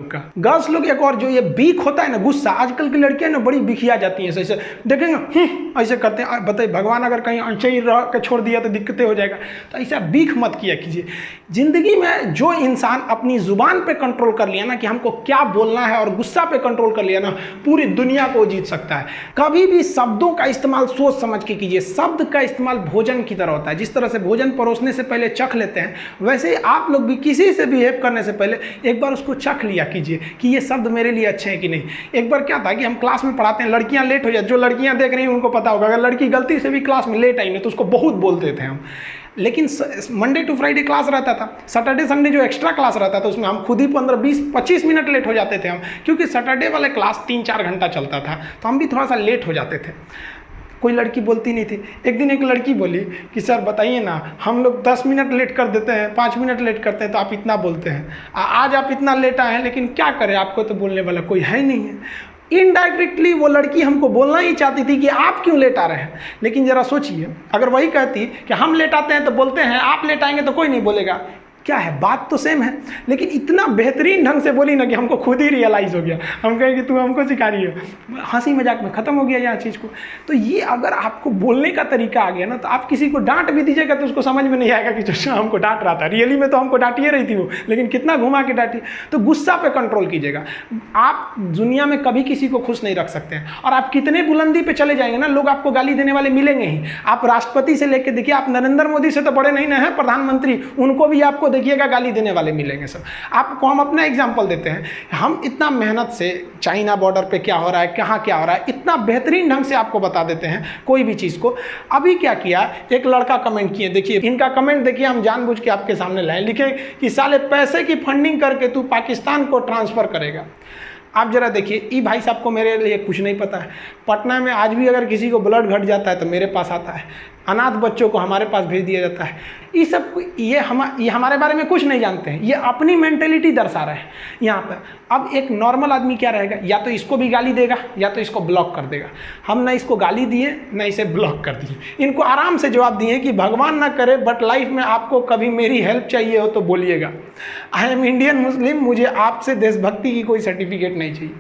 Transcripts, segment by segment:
का गर्ल्स लोग एक और जो ये बीक होता है ना, गुस्सा, आजकल की लड़कियां ना बड़ी बिखिया जाती हैं, ऐसे देखेंगे ऐसे करते हैं। बताइए भगवान अगर कहीं ऐसे ही रह के छोड़ दिया तो दिक्कतें हो जाएगा। तो ऐसा बीख मत किया कीजिए। जिंदगी में जो इंसान अपनी जुबान पे कंट्रोल कर लिया ना कि हमको क्या बोलना है, और गुस्सा पे कंट्रोल कर लिया ना, पूरी दुनिया को जीत सकता है। कभी भी शब्दों का इस्तेमाल सोच समझ के कीजिए। शब्द का इस्तेमाल भोजन की तरह होता है। जिस तरह से भोजन परोसने से पहले चख लेते हैं, वैसे ही आप लोग भी किसी से बिहेव करने से पहले एक बार उसको चख लिया कीजिए कि ये शब्द मेरे लिए अच्छे हैं कि नहीं। एक बार क्या था कि हम क्लास में पढ़ाते हैं, लड़कियां लेट हो जाती, जो लड़कियां देख रही हैं उनको पता होगा, अगर लड़की गलती से भी क्लास में लेट आई ना तो उसको बहुत बोलते थे हम। लेकिन मंडे टू फ्राइडे क्लास रहता था, सैटरडे संडे जो एक्स्ट्रा क्लास रहता था उसमें हम खुद ही 15, 20, 25 मिनट लेट हो जाते थे हम, क्योंकि सैटरडे वाले क्लास 3-4 घंटा चलता था, तो हम भी थोड़ा सा लेट हो जाते थे। कोई लड़की बोलती नहीं थी। एक दिन एक लड़की बोली कि सर बताइए ना, हम लोग 10 मिनट लेट कर देते हैं, 5 मिनट लेट करते हैं तो आप इतना बोलते हैं, आज आप इतना लेट आए हैं, लेकिन क्या करें, आपको तो बोलने वाला कोई है ही नहीं है। इनडायरेक्टली वो लड़की हमको बोलना ही चाहती थी कि आप क्यों लेट आ रहे हैं। लेकिन जरा सोचिए, अगर वही कहती कि हम लेट आते हैं तो बोलते हैं, आप लेट आएंगे तो कोई नहीं बोलेगा, क्या है, बात तो सेम है। लेकिन इतना बेहतरीन ढंग से बोली ना कि हमको खुद ही रियलाइज़ हो गया। हम कहें कि तू हमको सिखा रही हो, हंसी मजाक में ख़त्म हो गया यहाँ चीज़ को। तो ये अगर आपको बोलने का तरीका आ गया ना, तो आप किसी को डांट भी दीजिएगा तो उसको समझ में नहीं आएगा कि जो हमको डांट रहा था, रियली में तो हमको डांटिए रही थी वो, लेकिन कितना घुमा के डांटी। तो गुस्सा पे कंट्रोल कीजिएगा। आप दुनिया में कभी किसी को खुश नहीं रख सकते हैं, और आप कितने बुलंदी पे चले जाएंगे ना, लोग आपको गाली देने वाले मिलेंगे ही। आप राष्ट्रपति से लेकर देखिए, आप नरेंद्र मोदी से तो बड़े नहीं ना हैं, प्रधानमंत्री, उनको भी आपको देखिएगा गाली देने वाले मिलेंगे सब। आपको हम अपना एग्जांपल देते हैं, हम इतना मेहनत से चाइना बॉर्डर पे क्या हो रहा है, कहाँ क्या हो रहा है, इतना बेहतरीन ढंग से आपको बता देते हैं कोई भी चीज़ को। अभी क्या किया, एक लड़का कमेंट किए, देखिए इनका कमेंट देखिए, हम जानबूझ के आपके सामने लाए, लिखे कि साले पैसे की फंडिंग करके तू पाकिस्तान को ट्रांसफ़र करेगा। आप जरा देखिए, ये भाई साहब को मेरे लिए कुछ नहीं पता है। पटना में आज भी अगर किसी को ब्लड घट जाता है तो मेरे पास आता है, अनाथ बच्चों को हमारे पास भेज दिया जाता है। ये सब ये हमारे बारे में कुछ नहीं जानते हैं, ये अपनी मेंटेलिटी दर्शा रहे हैं यहाँ पर। अब एक नॉर्मल आदमी क्या रहेगा, या तो इसको भी गाली देगा या तो इसको ब्लॉक कर देगा। हम ना इसको गाली दिए ना इसे ब्लॉक कर दिए, इनको आराम से जवाब दिए कि भगवान ना करे बट लाइफ में आपको कभी मेरी हेल्प चाहिए हो तो बोलिएगा। आई एम इंडियन मुस्लिम, मुझे आपसे देशभक्ति की कोई सर्टिफिकेट नहीं चाहिए।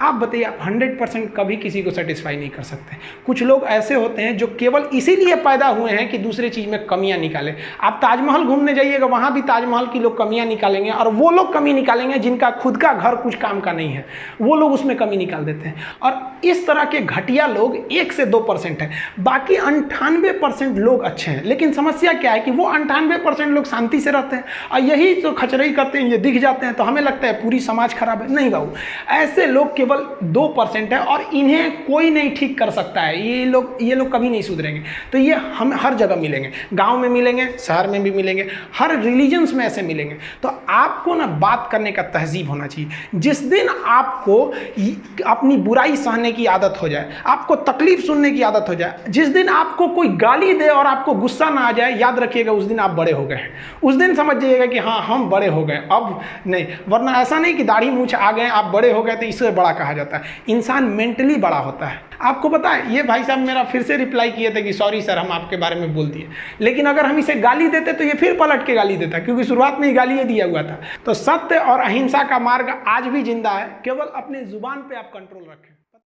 आप बताइए, आप 100% कभी किसी को सेटिस्फाई नहीं कर सकते। कुछ लोग ऐसे होते हैं जो केवल इसीलिए पैदा हुए हैं कि दूसरे चीज़ में कमियां निकालें। आप ताजमहल घूमने जाइएगा, वहाँ भी ताजमहल की लोग कमियां निकालेंगे, और वो लोग कमी निकालेंगे जिनका खुद का घर कुछ काम का नहीं है, वो लोग उसमें कमी निकाल देते हैं। और इस तरह के घटिया लोग 1 से 2% हैं, बाकी 98% लोग अच्छे हैं। लेकिन समस्या क्या है कि वो 98% लोग शांति से रहते हैं, और यही जो खचरई करते हैं, ये दिख जाते हैं तो हमें लगता है पूरी समाज खराब है। नहीं बाबू, ऐसे लोग केवल 2% है, और इन्हें कोई नहीं ठीक कर सकता है। ये लोग कभी नहीं सुधरेंगे। तो ये हम हर जगह मिलेंगे, गांव में मिलेंगे, शहर में भी मिलेंगे, हर रिलीजन्स में ऐसे मिलेंगे। तो आपको ना बात करने का तहजीब होना चाहिए। जिस दिन आपको अपनी बुराई सहने की आदत हो जाए, आपको तकलीफ सुनने की आदत हो जाए, जिस दिन आपको कोई गाली दे और आपको गुस्सा ना आ जाए, याद रखिएगा उस दिन आप बड़े हो गए हैं। उस दिन समझ जाइएगा कि हाँ हम बड़े हो गए, अब नहीं। वरना ऐसा नहीं कि दाढ़ी मूंछ आ गए आप बड़े हो गए तो इससे बड़ा कहा जाता है। इंसान मेंटली बड़ा होता है। आपको पता है, ये भाई साहब मेरा फिर से रिप्लाई किए थे कि सॉरी सर हम आपके बारे में बोल दिए, लेकिन अगर हम इसे गाली देते तो ये फिर पलट के गाली देता, क्योंकि शुरुआत में ही गाली दिया हुआ था। तो सत्य और अहिंसा का मार्ग आज भी जिंदा है, केवल अपने जुबान पे आप कंट्रोल रखें।